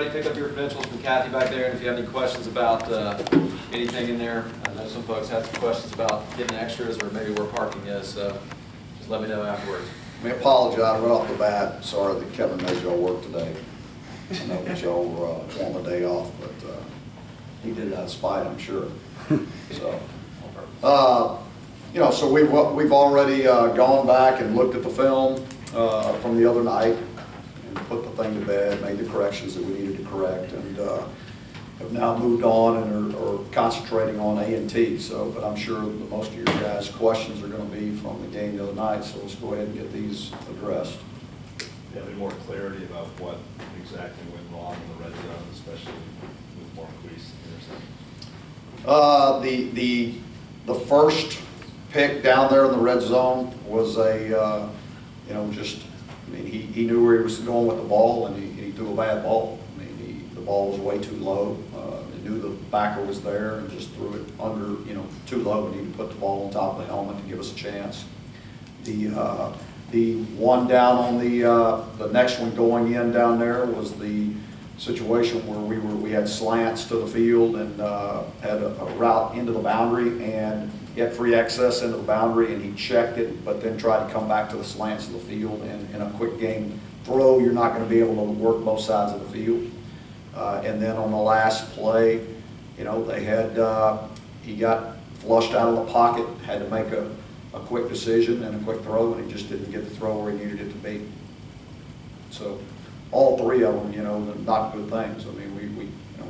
everybody. Pick up your credentials from Kathy back there, and if you have any questions about anything in there, I know some folks have some questions about getting extras or maybe where parking is, so just let me know afterwards. Let me apologize right off the bat. Sorry that Kevin made y'all work today. I know that y'all were on the day off, but he did it out of spite, I'm sure. So, you know, so we've already gone back and looked at the film from the other night and put the thing to bed, made the corrections that we needed to correct, and have now moved on and are concentrating on A&T. So, but I'm sure that most of your guys' questions are going to be from the game the other night. So let's go ahead and get these addressed. Do you have any more clarity about what exactly went wrong in the red zone, especially with Marquise interception? The first pick down there in the red zone was a, you know, just, I mean, he knew where he was going with the ball, and he threw a bad ball. I mean, the ball was way too low. He knew the backer was there and just threw it under, you know, too low. We need to put the ball on top of the helmet to give us a chance. The one down on the next one going in down there was the situation where we had slants to the field and had a route into the boundary, and he had free access into the boundary, and he checked it, but then tried to come back to the slants of the field. And in a quick game throw, you're not going to be able to work both sides of the field. And then on the last play, you know, they had he got flushed out of the pocket, had to make a quick decision and a quick throw, and he just didn't get the throw where he needed it to be. So all three of them, you know, not good things. I mean, we you know,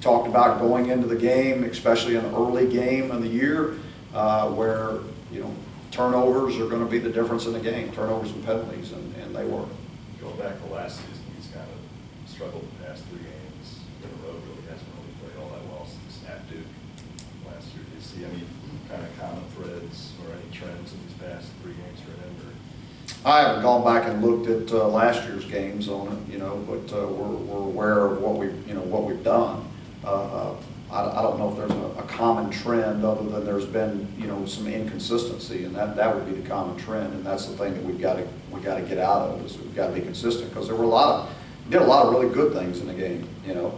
talked about going into the game, especially in an early game of the year, where, you know, turnovers are going to be the difference in the game, turnovers and penalties, and they were. Going back to last season, he's kind of struggled the past 3 games in a row. Really hasn't really played all that well since at Duke last year. Do you see any kind of common threads or any trends in these past 3 games for him? I haven't gone back and looked at last year's games on it, you know, but we're aware of what we've done. I don't know if there's a common trend other than there's been, you know, some inconsistency, and that would be the common trend, and that's the thing that we got to get out of, is we've got to be consistent, because there were did a lot of really good things in the game, you know,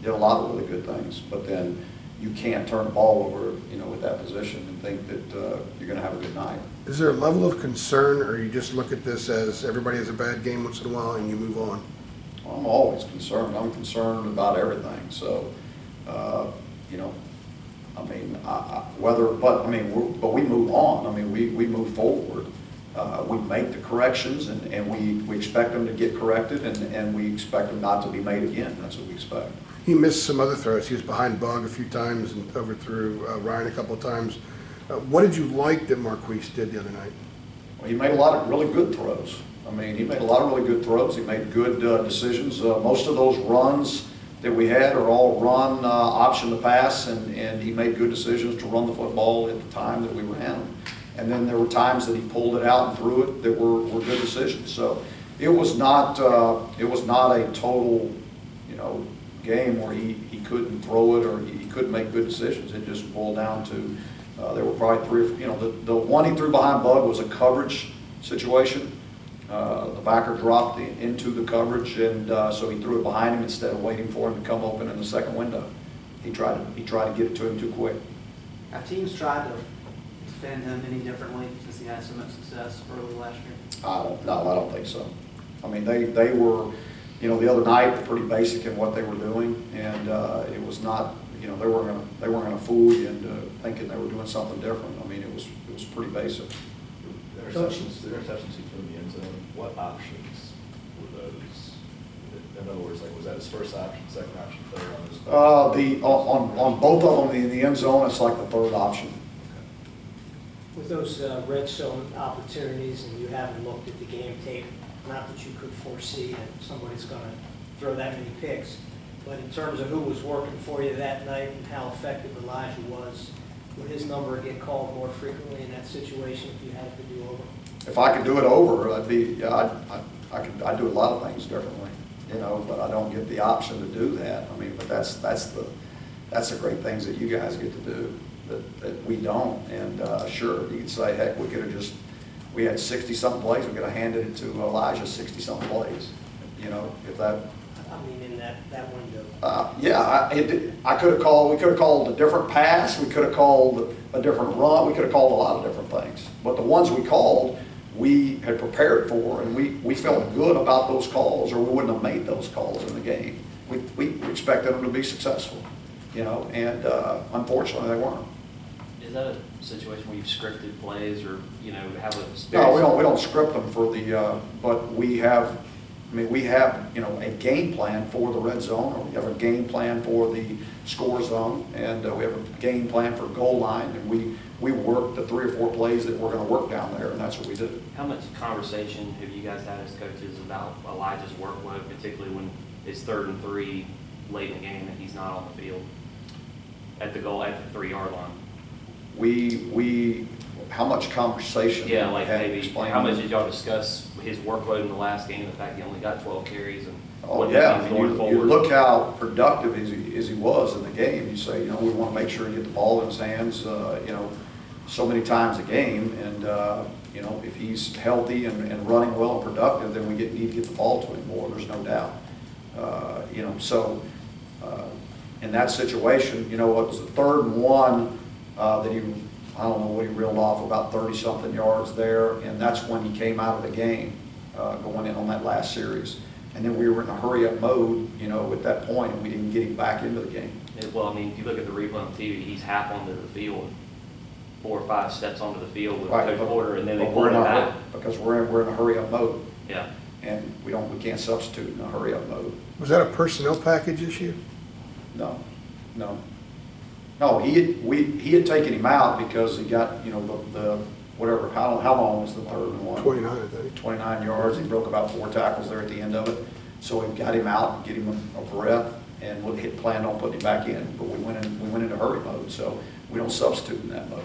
did a lot of really good things, but then you can't turn the ball over, you know, with that position and think that you're going to have a good night. Is there a level of concern, or you just look at this as everybody has a bad game once in a while and you move on? Well, I'm always concerned. I'm concerned about everything. So, you know, I mean, but we move on. I mean, we move forward. We make the corrections, and we expect them to get corrected, and we expect them not to be made again. That's what we expect. He missed some other throws. He was behind Bug a few times and overthrew Ryan a couple of times. What did you like that Marquise did the other night? Well, he made a lot of really good throws. I mean, he made a lot of really good throws. He made good decisions. Most of those runs that we had are all run option to pass, and he made good decisions to run the football at the time that we ran them. And then there were times that he pulled it out and threw it that were good decisions. So it was not a total, you know, game where he couldn't throw it or he couldn't make good decisions. It just boiled down to there were probably 3 or 4, you know, the one he threw behind Bug was a coverage situation. The backer dropped into the coverage, and so he threw it behind him instead of waiting for him to come open in the second window. He tried to get it to him too quick. Have teams tried to defend him any differently since he had so much success early last year? I don't think so. I mean, they were, you know, the other night pretty basic in what they were doing, and it was not, you know, they weren't going to fool you into thinking they were doing something different. I mean, it was pretty basic. The interceptions he threw in the end zone, what options were those? In other words, like, was that his first option, second option, third on his? On both of them in the end zone, it's like the third option. Okay. With those red zone opportunities, and you haven't looked at the game tape, not that you could foresee that somebody's going to throw that many picks, but in terms of who was working for you that night and how effective Elijah was, would his number get called more frequently in that situation if you had it to do over? If I could do it over, I'd do a lot of things differently, you know. But I don't get the option to do that. I mean, but that's the great things that you guys get to do that we don't. And sure, you could say, heck, we had 60-something plays. We could have handed it to Elijah 60-something plays, you know, if that. I mean, in that window? Yeah, I could have called, we could have called a different pass, we could have called a different run, we could have called a lot of different things. But the ones we called, we had prepared for, and we felt good about those calls, or we wouldn't have made those calls in the game. We expected them to be successful, you know, and unfortunately they weren't. Is that a situation where you've scripted plays, or, you know, have a space? No, we don't script them for the, but we have, I mean, we have, you know, a game plan for the red zone, or we have a game plan for the score zone, and we have a game plan for goal line, and we work the 3 or 4 plays that we're going to work down there, and that's what we do. How much conversation have you guys had as coaches about Elijah's workload, particularly when it's 3rd and 3 late in the game and he's not on the field at the 3-yard line? How much conversation? Yeah, like maybe, how much did it? y'all discuss his workload in the last game, the fact he only got 12 carries, and Oh, what yeah, that means going you forward? look how productive as he was in the game. You say, you know, we want to make sure he get the ball in his hands, you know, so many times a game, and, you know, if he's healthy and running well and productive, then we need to get the ball to him more, there's no doubt. You know, so in that situation, you know, it was the 3rd and 1 that he, I don't know what he reeled off, about 30-something yards there, and that's when he came out of the game, going in on that last series. And then we were in a hurry-up mode, you know, at that point, and we didn't get him back into the game. Well, I mean, if you look at the replay on TV, he's half onto the field, 4 or 5 steps onto the field with Right, Coach Porter, and then they but pull we're him in a back. because we're in a hurry-up mode, Yeah. and we can't substitute in a hurry-up mode. Was that a personnel package issue? No, no. No, he had taken him out because he got, you know, the whatever, how long was the 3rd and 1? 29, I think. 29 yards. He broke about 4 tackles there at the end of it. So we got him out, get him a breath, and we had planned on putting him back in. But we went into hurry mode, so we don't substitute in that mode.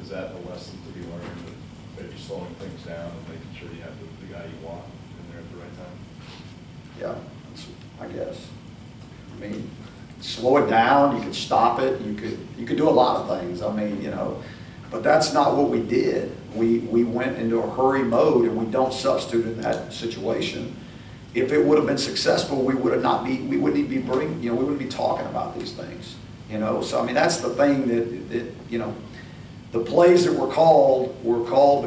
Is that a lesson to be learned, of maybe slowing things down and making sure you have the guy you want in there at the right time? Yeah, I guess. I mean, slow it down, you could stop it, you could do a lot of things. I mean, you know, but that's not what we did. We went into a hurry mode, and we don't substitute in that situation. If it would have been successful, we wouldn't be talking about these things, you know. So I mean, that's the thing that you know, the plays that were called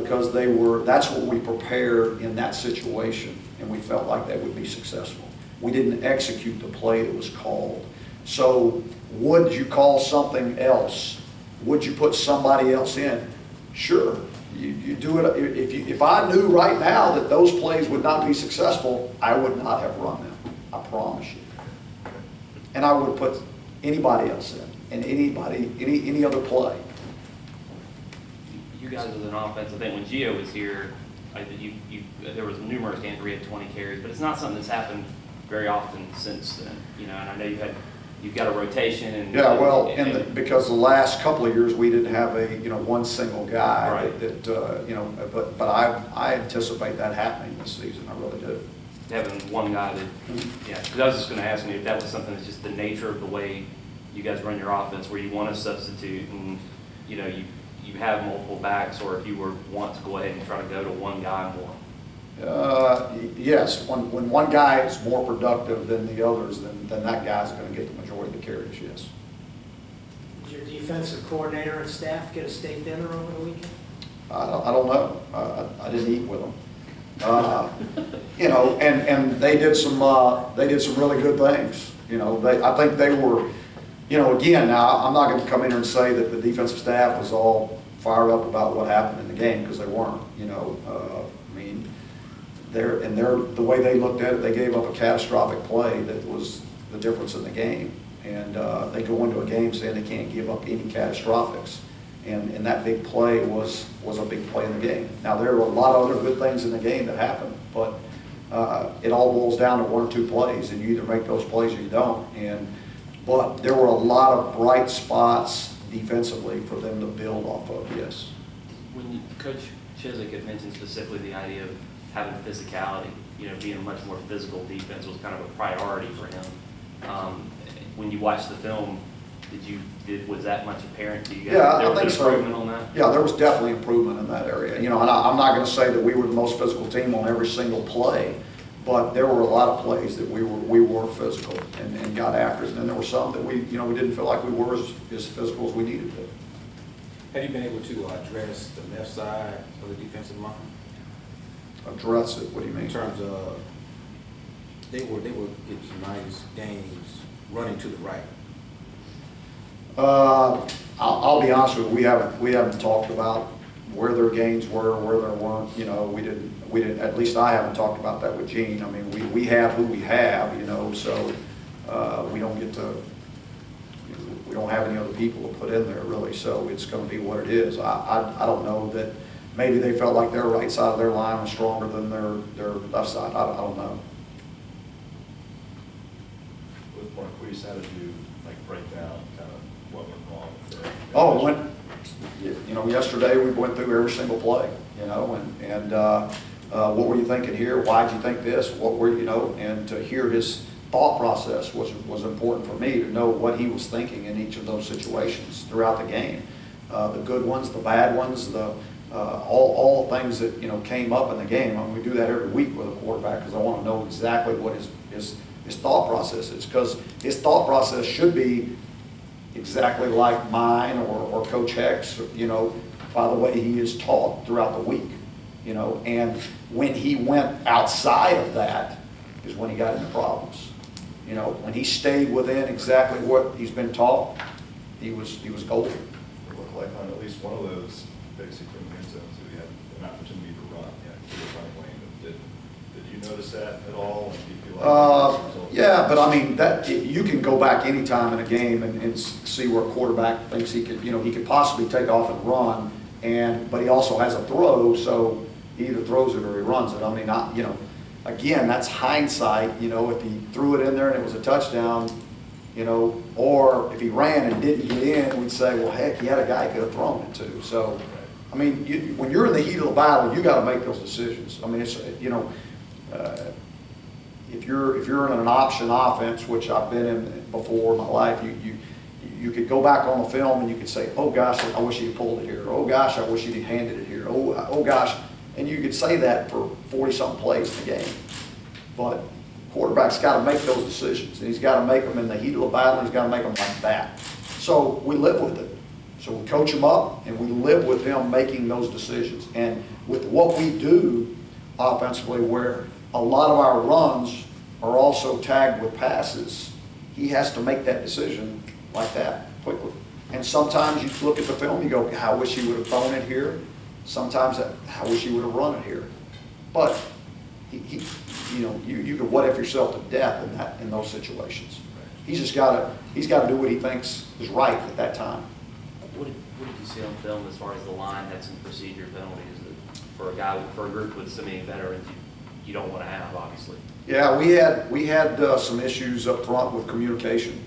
because that's what we prepared in that situation, and we felt like that would be successful. We didn't execute the play that was called. So would you call something else? Would you put somebody else in? Sure. You do it. If I knew right now that those plays would not be successful, I would not have run them. I promise you. And I would have put anybody else in, and any other play. You guys as an offense, I think when Gio was here, there was numerous games where he had 20 carries, but it's not something that's happened very often since then. You know, and I know you've got a rotation and yeah, well, because the last couple of years we didn't have one single guy, right, that you know, but I anticipate that happening this season. I really do. Having one guy that, yeah, because I was just going to ask you if that was something that's just the nature of the way you guys run your offense, where you want to substitute and you know you have multiple backs, or if you want to go ahead and try to go to one guy more. Yes, when one guy is more productive than the others, then that guy's going to get the majority of the carries, yes. Did your defensive coordinator and staff get a steak dinner over the weekend? I don't know. I didn't eat with them. You know, and they did some really good things. You know, I think they were, you know, again, now I'm not going to come in here and say that the defensive staff was all fired up about what happened in the game, because they weren't. You know, I mean, the way they looked at it, they gave up a catastrophic play that was the difference in the game, and they go into a game saying they can't give up any catastrophics, and that big play was a big play in the game. Now there were a lot of other good things in the game that happened, but it all boils down to 1 or 2 plays, and you either make those plays or you don't. But there were a lot of bright spots defensively for them to build off of. Yes. When Coach Chiswick had mentioned specifically the idea of having physicality, you know, being a much more physical defense was kind of a priority for him. When you watched the film, was that much apparent to you guys? Yeah, there was I think so. improvement on that? Yeah, there was definitely improvement in that area. You know, and I'm not going to say that we were the most physical team on every single play, But there were a lot of plays that we were physical and got after it. And then there were some that we didn't feel like we were as physical as we needed to. Have you been able to address the left side of the defensive line? Address it, what do you mean? In terms of, they were getting some nice games running to the right. I'll be honest with you, we haven't talked about where their gains were, where there weren't. We didn't. At least I haven't talked about that with Gene. I mean, we have who we have, so we don't get to. We don't have any other people to put in there really, so it's going to be what it is. I don't know that maybe they felt like their right side of their line was stronger than their left side. I don't know. With Marquise, how did you break down kind of what went wrong with it? Oh, yesterday we went through every single play, and what were you thinking here? Why'd you think this? What were and to hear his thought process was important for me, to know what he was thinking in each of those situations throughout the game. The good ones, the bad ones, all the things that came up in the game. I mean, we do that every week with a quarterback because I want to know exactly what his thought process is, because his thought process should be exactly like mine or Coach Heck's, by the way he is taught throughout the week. And when he went outside of that is when he got into problems. When he stayed within exactly what he's been taught, he was golden. It looked like on at least one of those basic end zones that he had an opportunity to run. Yeah, he was running lane. Did you notice that at all? And do you feel like yeah, but I mean you can go back any time in a game and see where a quarterback thinks he could, he could possibly take off and run, but he also has a throw, so he either throws it or he runs it. I mean, again, that's hindsight. If he threw it in there and it was a touchdown, or if he ran and didn't get in, we'd say, well, heck, he had a guy he could have thrown it to. So, I mean, when you're in the heat of the battle, you got to make those decisions. I mean, it's if you're in an option offense, which I've been in before in my life, you could go back on the film and you could say, oh gosh, I wish he'd pulled it here. Or, oh gosh, I wish he'd handed it here. Oh gosh. And you could say that for 40-something plays in the game. But quarterback's got to make those decisions. And he's got to make them in the heat of the battle. He's got to make them like that. So we live with it. So we coach him up and we live with him making those decisions. And with what we do offensively, where a lot of our runs are also tagged with passes, he has to make that decision like that quickly. And sometimes you look at the film, you go, I wish he would have thrown it here. Sometimes I wish he would have run it here. But you could what if yourself to death in those situations. He's got to do what he thinks is right at that time. What did you see on film as far as the line had some procedure penalties that for a group with so many veterans you don't want to have, obviously? Yeah, we had some issues up front with communication.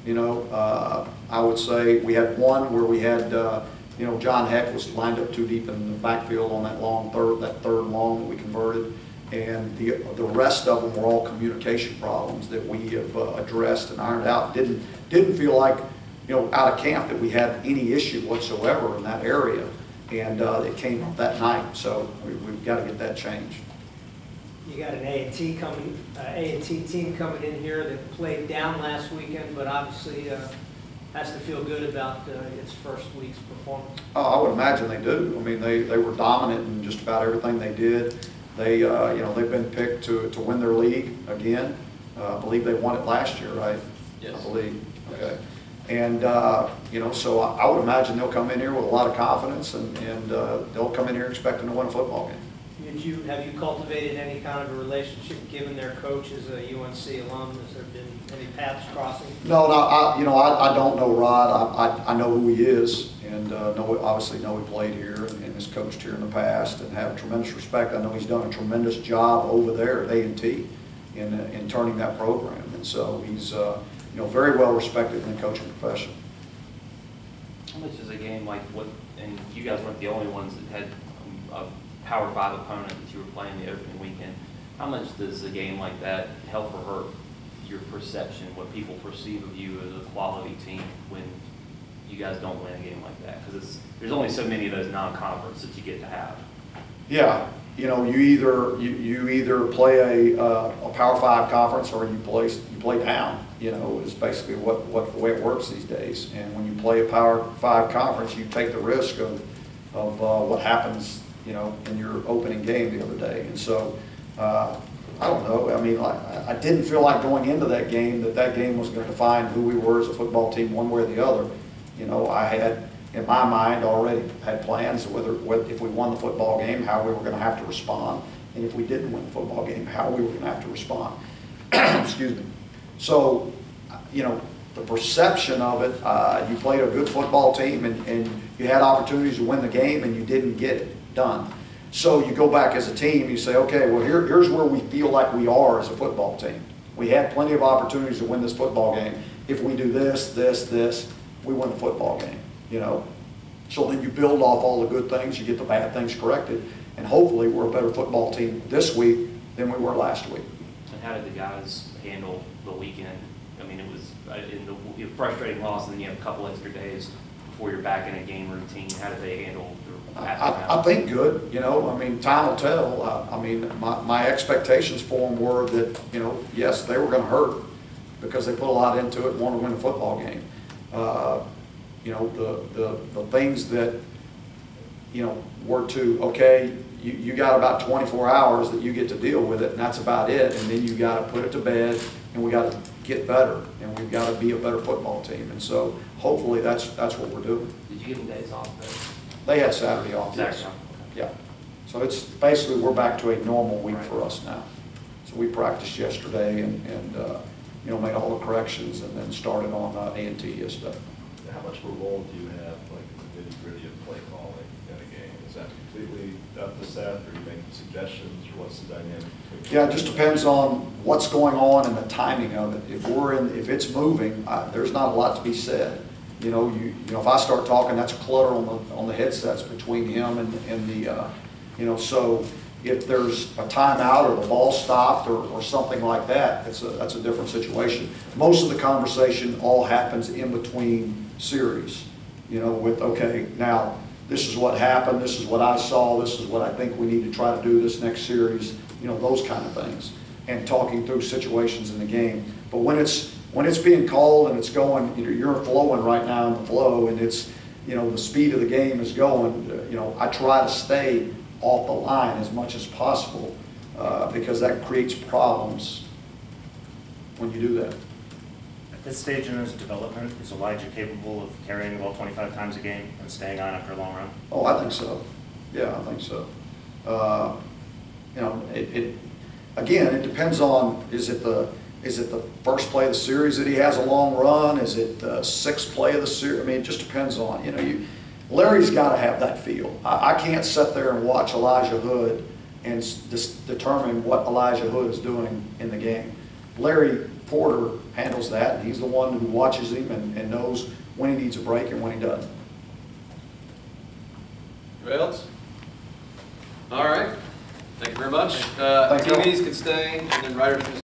I would say we had one where we had John Heck was lined up too deep in the backfield on that third long that we converted, and the rest of them were all communication problems that we have addressed and ironed out. Didn't feel like out of camp that we had any issue whatsoever in that area, and it came up that night. So we've got to get that changed. You got an A&T team coming in here that played down last weekend, but obviously has to feel good about its first week's performance. Oh, I would imagine they do. I mean, they were dominant in just about everything they did. They they've been picked to win their league again. I believe they won it last year, right? Yes. I believe. Okay. And so I would imagine they'll come in here with a lot of confidence, and they'll come in here expecting to win a football game. Have you cultivated any kind of a relationship, given their coach is a UNC alum? Has there been any paths crossing? No, I don't know Rod. I know who he is, and obviously know he played here and has coached here in the past, and have tremendous respect. I know he's done a tremendous job over there at A&T in turning that program, and so he's very well respected in the coaching profession. How much is a game like what? And you guys weren't the only ones that had a Power 5 opponent that you were playing the opening weekend. How much does a game like that help or hurt your perception, what people perceive of you as a quality team when you guys don't win a game like that? Because there's only so many of those non-conference that you get to have. Yeah, you know, you either play a Power 5 conference or you play down. You know, is basically what the way it works these days. And when you play a Power 5 conference, you take the risk of what happens, you know, in your opening game the other day. And so, I don't know. I mean, I didn't feel like going into that game was going to define who we were as a football team one way or the other. You know, I had, in my mind, already had plans of if we won the football game, how we were going to have to respond. And if we didn't win the football game, how we were going to have to respond. Excuse me. So, you know, the perception of it, you played a good football team and you had opportunities to win the game and you didn't get it done. So you go back as a team, you say, okay, well here's where we feel like we are as a football team. We had plenty of opportunities to win this football game. If we do this, we win the football game, you know. So then you build off all the good things, you get the bad things corrected, and hopefully we're a better football team this week than we were last week. And how did the guys handle the weekend? I mean, it was a frustrating loss, and then you have a couple extra days before you're back in a game routine. How did they handle the aftermath? I think good. You know, I mean, time will tell. I mean, my expectations for them were that, you know, yes, they were going to hurt because they put a lot into it and wanted to win a football game. You know, the things that, you know, were to, okay, you got about 24 hours that you get to deal with it, and that's about it. And then you got to put it to bed, and we got to get better, and we've got to be a better football team. And so hopefully that's what we're doing. Did you give them days off though? They had Saturday off. Saturday Yes. off. Yeah. So it's basically we're back to a normal week for us now. So we practiced yesterday and you know, made all the corrections and then started on A&T yesterday. How much of a role do you have, like, in the nitty-gritty of play calling in a game? Is that completely up to Seth, or are you making suggestions, or what's the dynamic between? Yeah, it just depends on what's going on and the timing of it. If it's moving, there's not a lot to be said. You know, if I start talking, that's clutter on the headsets between him and the, you know, so if there's a timeout or the ball stopped or something like that, that's a different situation. Most of the conversation all happens in between series, you know, with, okay, now this is what happened, this is what I saw, this is what I think we need to try to do this next series, you know, those kind of things, and talking through situations in the game. But when it's being called and it's going, you're flowing right now in the flow, and it's, you know, the speed of the game is going, you know, I try to stay off the line as much as possible because that creates problems when you do that. At this stage in his development, is Elijah capable of carrying the ball 25 times a game and staying on after a long run? Oh, I think so. Yeah, I think so. You know, again, it depends on, is it the first play of the series that he has a long run? Is it the sixth play of the series? I mean, it just depends on, you know, Larry's got to have that feel. I can't sit there and watch Elijah Hood and determine what Elijah Hood is doing in the game. Larry Porter handles that, and he's the one who watches him and knows when he needs a break and when he doesn't. Anybody else? All right. Thank you very much. Thank you. TVs can stay, and then writers can